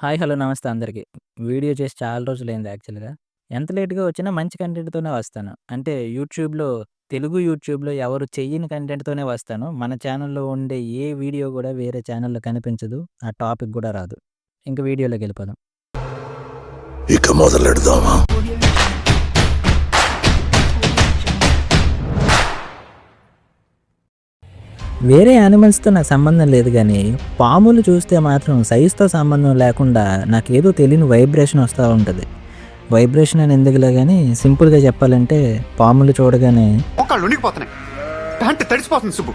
Hi. Hello. నమస్తే అందరికి. Video చేసి చాలా రోజులైంది యాక్చువల్‌గా. ఎంత లేట్‌గా వచ్చినా మంచి కంటెంట్‌తోనే వస్తాను. అంటే తెలుగు యూట్యూబ్‌లో ఎవరు చెయ్యని కంటెంట్‌తోనే వస్తాను. మన ఛానెల్‌లో ఉండే ఏ వీడియో గూడా వేరే ఛానెల్‌లో కనిపించదు. ఆ టాపిక్ గూడా రాదు. ఇంక వీడియోలోకెళ్ళిపోదాం. ఇక మొదలెడదామా? వేరే యానిమల్స్‌తో నాకు సంబంధం లేదు గానీ, పాములు చూస్తే మాత్రం సైజ్‌తో సంబంధం లేకుండా నాకేదో తెలియని వైబ్రేషన్ వస్తా ఉంటది. వైబ్రేషన్ అని ఎందుకులే గానీ, సింపుల్‌గా చెప్పాలంటే పాములు చూడగానే మోకాళ్ళు ఉనికిపోతున్నాయి. ప్యాంట్ తడిసిపోతుంది సుబ్బు.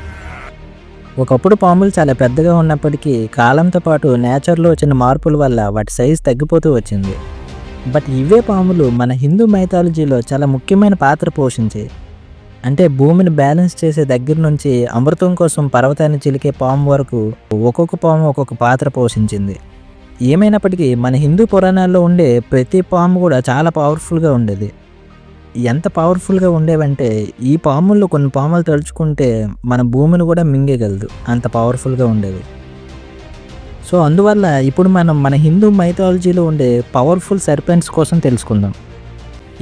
ఒకప్పుడు పాములు చాలా పెద్దగా ఉన్నప్పటికీ కాలంతో పాటు నేచర్‌లో వచ్చిన మార్పుల వల్ల వాటి సైజ్ తగ్గిపోతూ వచ్చింది. బట్ ఇవే పాములు మన హిందూ మైథాలజీలో చాలా ముఖ్యమైన పాత్ర పోషించాయి. అంటే భూమిని బ్యాలెన్స్ చేసే దగ్గర నుంచి అమృతం కోసం పర్వతాన్ని చిలికే పాము వరకు ఒక్కొక్క పాము ఒక్కొక్క పాత్ర పోషించింది. ఏమైనప్పటికీ మన హిందూ పురాణాల్లో ఉండే ప్రతి పాము కూడా చాలా పవర్ఫుల్‌గా ఉండేది. ఎంత పవర్ఫుల్‌గా ఉండేవంటే ఈ పాముల్లో కొన్ని పాములు తలుచుకుంటే మన భూమిని కూడా మింగేయగలదు. అంత పవర్ఫుల్‌గా ఉండేవి. సో అందువల్ల ఇప్పుడు మనం మన హిందూ మైథాలజీలో ఉండే పవర్ఫుల్ సర్పెంట్స్ కోసం తెలుసుకుందాం.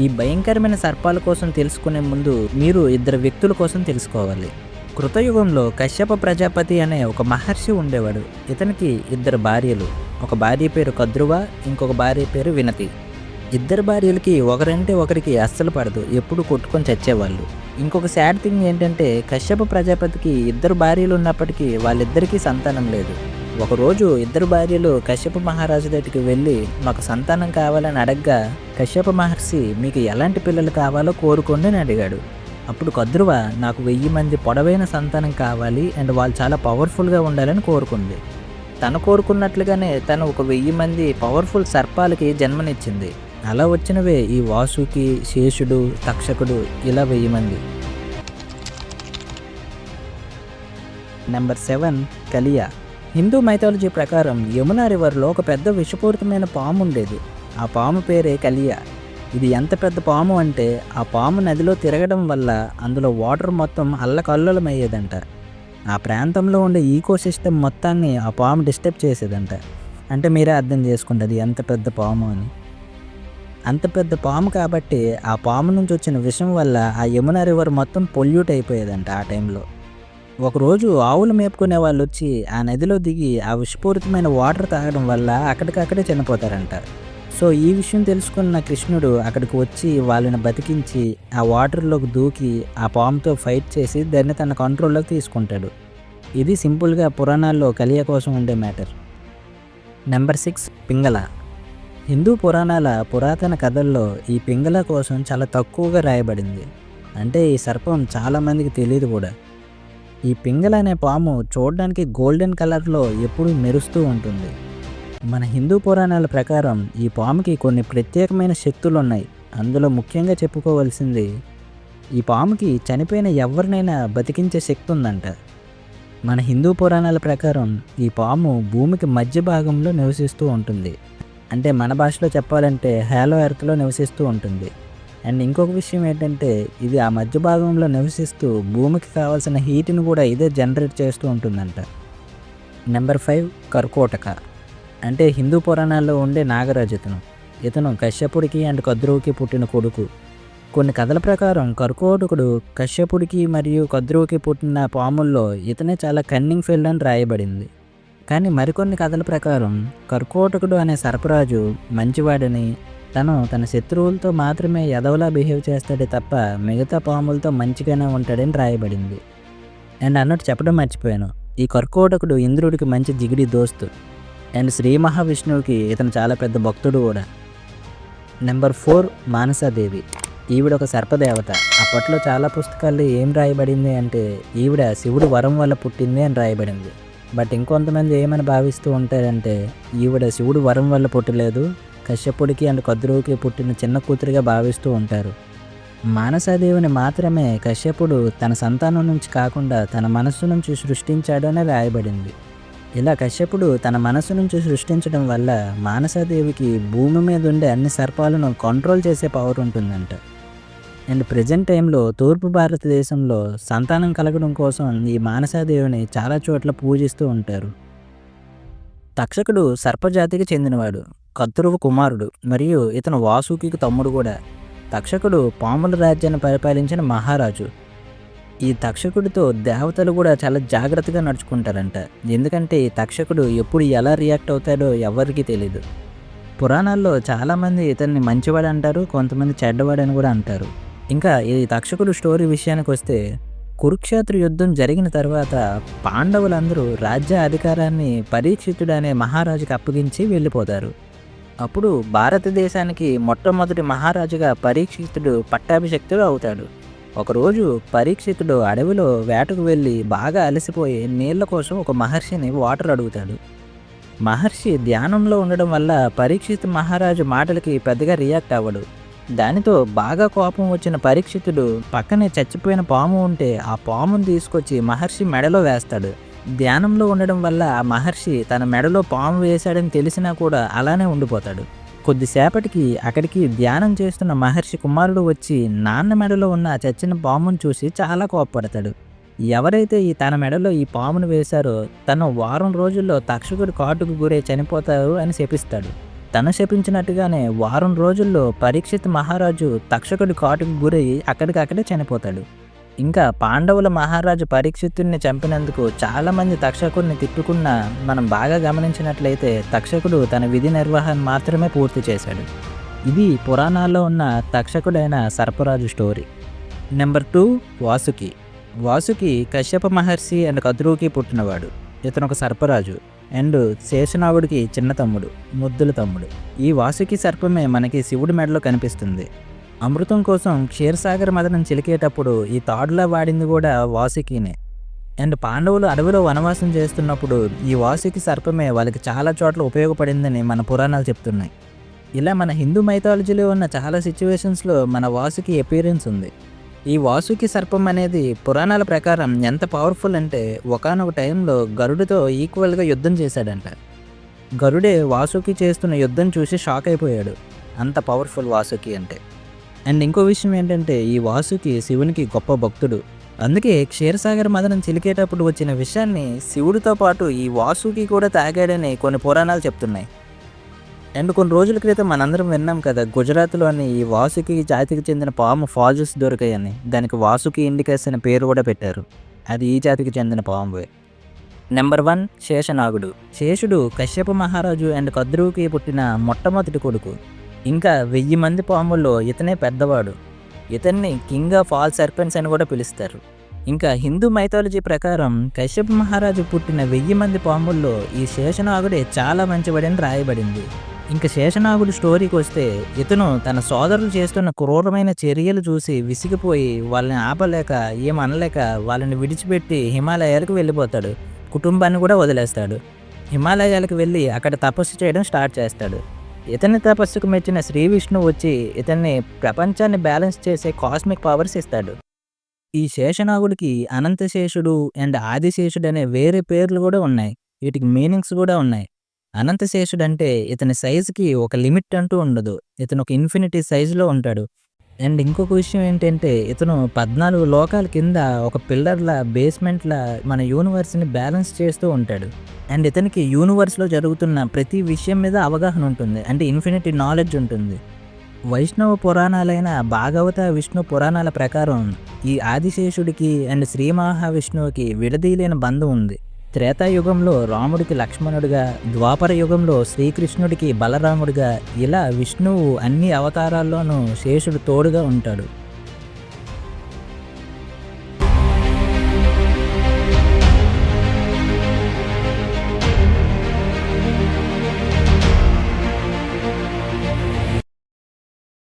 ఈ భయంకరమైన సర్పాల కోసం తెలుసుకునే ముందు మీరు ఇద్దరు వ్యక్తుల కోసం తెలుసుకోవాలి. కృతయుగంలో కశ్యప ప్రజాపతి అనే ఒక మహర్షి ఉండేవాడు. ఇతనికి ఇద్దరు భార్యలు. ఒక భార్య పేరు కద్రువ, ఇంకొక భార్య పేరు వినతి. ఇద్దరు భార్యలకి ఒకరంటే ఒకరికి అస్సలు పడదు. ఎప్పుడు కొట్టుకొని చచ్చేవాళ్ళు. ఇంకొక సాడ్ థింగ్ ఏంటంటే కశ్యప ప్రజాపతికి ఇద్దరు భార్యలు ఉన్నప్పటికీ వాళ్ళిద్దరికీ సంతానం లేదు. ఒకరోజు ఇద్దరు భార్యలు కశ్యప మహారాజు దగ్గరికి వెళ్ళి మాకు సంతానం కావాలని అడగ్గా కశ్యప మహర్షి మీకు ఎలాంటి పిల్లలు కావాలో కోరుకోండి అని అడిగాడు. అప్పుడు కద్రువ నాకు 1000 మంది పొడవైన సంతానం కావాలి అండ్ వాళ్ళు చాలా పవర్ఫుల్గా ఉండాలని కోరుకుంది. తను కోరుకున్నట్లుగానే తను ఒక 1000 మంది పవర్ఫుల్ సర్పాలకి జన్మనిచ్చింది. అలా వచ్చినవే ఈ వాసుకి, శేషుడు, తక్షకుడు ఇలా 1000 మంది. నెంబర్ 7 కలియా. హిందూ మైథాలజీ ప్రకారం యమునా రివర్లో ఒక పెద్ద విషపూరితమైన పాము ఉండేది. ఆ పాము పేరే కలియా. ఇది ఎంత పెద్ద పాము అంటే ఆ పాము నదిలో తిరగడం వల్ల అందులో వాటర్ మొత్తం అల్లకల్లోలమయ్యేదంట. ఆ ప్రాంతంలో ఉండే ఈకోసిస్టమ్ మొత్తాన్ని ఆ పాము డిస్టర్బ్ చేసేదంట. అంటే మీరే అర్థం చేసుకోండి అది ఎంత పెద్ద పాము అని. అంత పెద్ద పాము కాబట్టి ఆ పాము నుంచి వచ్చిన విషం వల్ల ఆ యమునా రివర్ మొత్తం పొల్యూట్ అయిపోయేదంట ఆ టైంలో. ఒకరోజు ఆవులు మేపుకునే వాళ్ళు వచ్చి ఆ నదిలో దిగి ఆ విషపూరితమైన వాటర్ తాగడం వల్ల అక్కడికక్కడే చనిపోతారంట. సో ఈ విషయం తెలుసుకున్న కృష్ణుడు అక్కడికి వచ్చి వాళ్ళని బతికించి ఆ వాటర్లోకి దూకి ఆ పాముతో ఫైట్ చేసి దాన్ని తన కంట్రోల్లోకి తీసుకుంటాడు. ఇది సింపుల్గా పురాణాల్లో కలియ కోసం ఉండే మ్యాటర్. నెంబర్ 6 పింగళ. హిందూ పురాణాల పురాతన కథల్లో ఈ పింగళ కోసం చాలా తక్కువగా రాయబడింది. అంటే ఈ సర్పం చాలామందికి తెలియదు కూడా. ఈ పింగళ అనే పాము చూడడానికి గోల్డెన్ కలర్లో ఎప్పుడూ మెరుస్తూ ఉంటుంది. మన హిందూ పురాణాల ప్రకారం ఈ పాముకి కొన్ని ప్రత్యేకమైన శక్తులు ఉన్నాయి. అందులో ముఖ్యంగా చెప్పుకోవాల్సింది ఈ పాముకి చనిపోయిన ఎవరినైనా బతికించే శక్తి ఉందంట. మన హిందూ పురాణాల ప్రకారం ఈ పాము భూమికి మధ్య భాగంలో నివసిస్తూ ఉంటుంది. అంటే మన భాషలో చెప్పాలంటే హాలో ఎర్త్లో నివసిస్తూ ఉంటుంది. అండ్ ఇంకొక విషయం ఏంటంటే ఇది ఆ మధ్య భాగంలో నివసిస్తూ భూమికి కావాల్సిన హీట్ని కూడా ఇదే జనరేట్ చేస్తూ ఉంటుందంట. నెంబర్ 5 కర్కోటక. అంటే హిందూ పురాణాల్లో ఉండే నాగరాజు ఇతను కశ్యపుడికి అండ్ కద్రువుకి పుట్టిన కొడుకు. కొన్ని కథల ప్రకారం కర్కోటకుడు కశ్యపుడికి మరియు కద్రువుకి పుట్టిన పాముల్లో ఇతనే చాలా కన్నింగ్ ఫెయిల్డ్ అని రాయబడింది. కానీ మరికొన్ని కథల ప్రకారం కర్కోటకుడు అనే సర్పరాజు మంచివాడని, తన శత్రువులతో మాత్రమే ఎదవలా బిహేవ్ చేస్తాడే తప్ప మిగతా పాములతో మంచిగానే ఉంటాడని రాయబడింది. అండ్ అన్నట్టు చెప్పడం మర్చిపోయాను, ఈ కర్కోటకుడు ఇంద్రుడికి మంచి జిగిడి దోస్తు అండ్ శ్రీ మహావిష్ణువుకి ఇతను చాలా పెద్ద భక్తుడు కూడా. నెంబర్ 4 మానసాదేవి. ఈవిడ ఒక సర్పదేవత. అప్పట్లో చాలా పుస్తకాల్లో ఏం రాయబడింది అంటే ఈవిడ శివుడు వరం వల్ల పుట్టింది అని రాయబడింది. బట్ ఇంకొంతమంది ఏమని భావిస్తూ ఉంటారంటే ఈవిడ శివుడు వరం వల్ల పుట్టలేదు, కశ్యపుడికి అండ్ కద్రువుకి పుట్టిన చిన్న కూతురిగా భావిస్తూ ఉంటారు. మానసాదేవిని మాత్రమే కశ్యపుడు తన సంతానం నుంచి కాకుండా తన మనస్సు నుంచి సృష్టించాడు అని రాయబడింది. ఇలా కశ్యపుడు తన మనస్సు నుంచి సృష్టించడం వల్ల మానసాదేవికి భూమి మీద ఉండే అన్ని సర్పాలను కంట్రోల్ చేసే పవర్ ఉంటుందంట. అండ్ ప్రజెంట్ టైంలో తూర్పు భారతదేశంలో సంతానం కలగడం కోసం ఈ మానసాదేవిని చాలా చోట్ల పూజిస్తూ ఉంటారు. తక్షకుడు సర్పజాతికి చెందినవాడు, కద్రువ కుమారుడు మరియు ఇతను వాసుకి తమ్ముడు కూడా. తక్షకుడు పాముల రాజ్యాన్ని పరిపాలించిన మహారాజు. ఈ తక్షకుడితో దేవతలు కూడా చాలా జాగ్రత్తగా నడుచుకుంటారంట. ఎందుకంటే ఈ తక్షకుడు ఎప్పుడు ఎలా రియాక్ట్ అవుతాడో ఎవరికీ తెలీదు. పురాణాల్లో చాలామంది ఇతన్ని మంచివాడు అంటారు, కొంతమంది చెడ్డవాడని కూడా అంటారు. ఇంకా ఈ తక్షకుడు స్టోరీ విషయానికి వస్తే, కురుక్షేత్ర యుద్ధం జరిగిన తర్వాత పాండవులందరూ రాజ్య అధికారాన్ని పరీక్షితుడు అనే మహారాజుకి అప్పగించి వెళ్ళిపోతారు. అప్పుడు భారతదేశానికి మొట్టమొదటి మహారాజుగా పరీక్షితుడు పట్టాభిషిక్తుడు అవుతాడు. ఒకరోజు పరీక్షితుడు అడవిలో వేటకు వెళ్ళి బాగా అలసిపోయి నీళ్ల కోసం ఒక మహర్షిని వాటర్ అడుగుతాడు. మహర్షి ధ్యానంలో ఉండడం వల్ల పరీక్షిత్ మహారాజు మాటలకి పెద్దగా రియాక్ట్ అవ్వడు. దానితో బాగా కోపం వచ్చిన పరీక్షితుడు పక్కనే చచ్చిపోయిన పాము ఉంటే ఆ పామును తీసుకొచ్చి మహర్షి మెడలో వేస్తాడు. ధ్యానంలో ఉండడం వల్ల ఆ మహర్షి తన మెడలో పాము వేశాడని తెలిసినా కూడా అలానే ఉండిపోతాడు. కొద్దిసేపటికి అక్కడికి ధ్యానం చేస్తున్న మహర్షి కుమారుడు వచ్చి నాన్న మెడలో ఉన్న ఆ చచ్చిన పామును చూసి చాలా కోపపడతాడు. ఎవరైతే తన మెడలో ఈ పామును వేశారో తను వారం రోజుల్లో తక్షకుడి కాటుకు గురై చనిపోతారు అని శపిస్తాడు. తను శపించినట్టుగానే వారం రోజుల్లో పరీక్షిత్ మహారాజు తక్షకుడి కాటుకు గురై అక్కడికక్కడే చనిపోతాడు. ఇంకా పాండవుల మహారాజు పరీక్షితుడిని చంపినందుకు చాలామంది తక్షకుడిని తిట్టుకున్నా మనం బాగా గమనించినట్లయితే తక్షకుడు తన విధి నిర్వహణ మాత్రమే పూర్తి చేశాడు. ఇది పురాణాల్లో ఉన్న తక్షకుడైన సర్పరాజు స్టోరీ. నెంబర్ 2, వాసుకి. వాసుకి కశ్యప మహర్షి అండ్ కద్రువుకి పుట్టినవాడు. ఇతను ఒక సర్పరాజు అండ్ శేషనాగుడికి చిన్న తమ్ముడు, ముద్దుల తమ్ముడు. ఈ వాసుకి సర్పమే మనకి శివుడి మెడలో కనిపిస్తుంది. అమృతం కోసం క్షీరసాగర్ మదనం చిలికేటప్పుడు ఈ తాడులా వాడింది కూడా వాసుకినే. అండ్ పాండవులు అడవిలో వనవాసం చేస్తున్నప్పుడు ఈ వాసుకి సర్పమే వాళ్ళకి చాలా చోట్ల ఉపయోగపడిందని మన పురాణాలు చెప్తున్నాయి. ఇలా మన హిందూ మైథాలజీలో ఉన్న చాలా సిచ్యువేషన్స్లో మన వాసుకి అపీరెన్స్ ఉంది. ఈ వాసుకి సర్పం అనేది పురాణాల ప్రకారం ఎంత పవర్ఫుల్ అంటే ఒకానొక టైంలో గరుడితో ఈక్వల్గా యుద్ధం చేశాడంట. గరుడే వాసుకి చేస్తున్న యుద్ధం చూసి షాక్ అయిపోయాడు, అంత పవర్ఫుల్ వాసుకి అంటే. అండ్ ఇంకో విషయం ఏంటంటే ఈ వాసుకి శివునికి గొప్ప భక్తుడు. అందుకే క్షీరసాగర్ మదనం చిలికేటప్పుడు వచ్చిన విషయాన్ని శివుడితో పాటు ఈ వాసుకి కూడా తాగాడని కొన్ని పురాణాలు చెప్తున్నాయి. అండ్ కొన్ని రోజుల క్రితం మనందరం విన్నాం కదా, గుజరాత్లోని ఈ వాసుకి జాతికి చెందిన పాము ఫాజుస్ దొరికాయని. దానికి వాసుకి ఇండికస్ అనే పేరు కూడా పెట్టారు. అది ఈ జాతికి చెందిన పామువే. నెంబర్ 1, శేషనాగుడు. శేషుడు కశ్యప మహారాజు అండ్ కద్రువుకి పుట్టిన మొట్టమొదటి కొడుకు. ఇంకా 1000 మంది పాముల్లో ఇతనే పెద్దవాడు. ఇతన్ని కింగ్ ఆఫ్ ఆల్ సర్పెంట్స్ అని కూడా పిలుస్తారు. ఇంకా హిందూ మైథాలజీ ప్రకారం కశ్యప మహారాజు పుట్టిన 1000 మంది పాముల్లో ఈ శేషనాగుడే చాలా మంచివాడని రాయబడింది. ఇంకా శేషనాగుడి స్టోరీకి వస్తే, ఇతను తన సోదరులు చేస్తున్న క్రూరమైన చర్యలు చూసి విసిగిపోయి వాళ్ళని ఆపలేక ఏమనలేక వాళ్ళని విడిచిపెట్టి హిమాలయాలకు వెళ్ళిపోతాడు. కుటుంబాన్ని కూడా వదిలేస్తాడు. హిమాలయాలకు వెళ్ళి అక్కడ తపస్సు చేయడం స్టార్ట్ చేస్తాడు. ఇతని తపస్సుకు మెచ్చిన శ్రీ విష్ణువు వచ్చి ఇతన్ని ప్రపంచాన్ని బ్యాలెన్స్ చేసే కాస్మిక్ పవర్స్ ఇస్తాడు. ఈ శేషనాగుడికి అనంతశేషుడు అండ్ ఆదిశేషుడు అనే వేరే పేర్లు కూడా ఉన్నాయి. వీటికి మీనింగ్స్ కూడా ఉన్నాయి. అనంతశేషుడు అంటే ఇతని సైజుకి ఒక లిమిట్ అంటూ ఉండదు. ఇతను ఒక ఇన్ఫినిటీ సైజులో ఉంటాడు. అండ్ ఇంకొక విషయం ఏంటంటే ఇతను 14 లోకాల కింద ఒక పిల్లర్లా బేస్మెంట్లా మన యూనివర్స్ని బ్యాలెన్స్ చేస్తూ ఉంటాడు. అండ్ ఇతనికి యూనివర్స్లో జరుగుతున్న ప్రతి విషయం మీద అవగాహన ఉంటుంది, అంటే ఇన్ఫినిటీ నాలెడ్జ్ ఉంటుంది. వైష్ణవ పురాణాలైన భాగవత, విష్ణు పురాణాల ప్రకారం ఈ ఆదిశేషుడికి అండ్ శ్రీ మహావిష్ణువుకి విడదీయలేని బంధం ఉంది. త్రేతాయుగంలో రాముడికి లక్ష్మణుడిగా, ద్వాపర యుగంలో శ్రీకృష్ణుడికి బలరాముడిగా, ఇలా విష్ణువు అన్ని అవతారాల్లోనూ శేషుడు తోడుగా ఉంటాడు.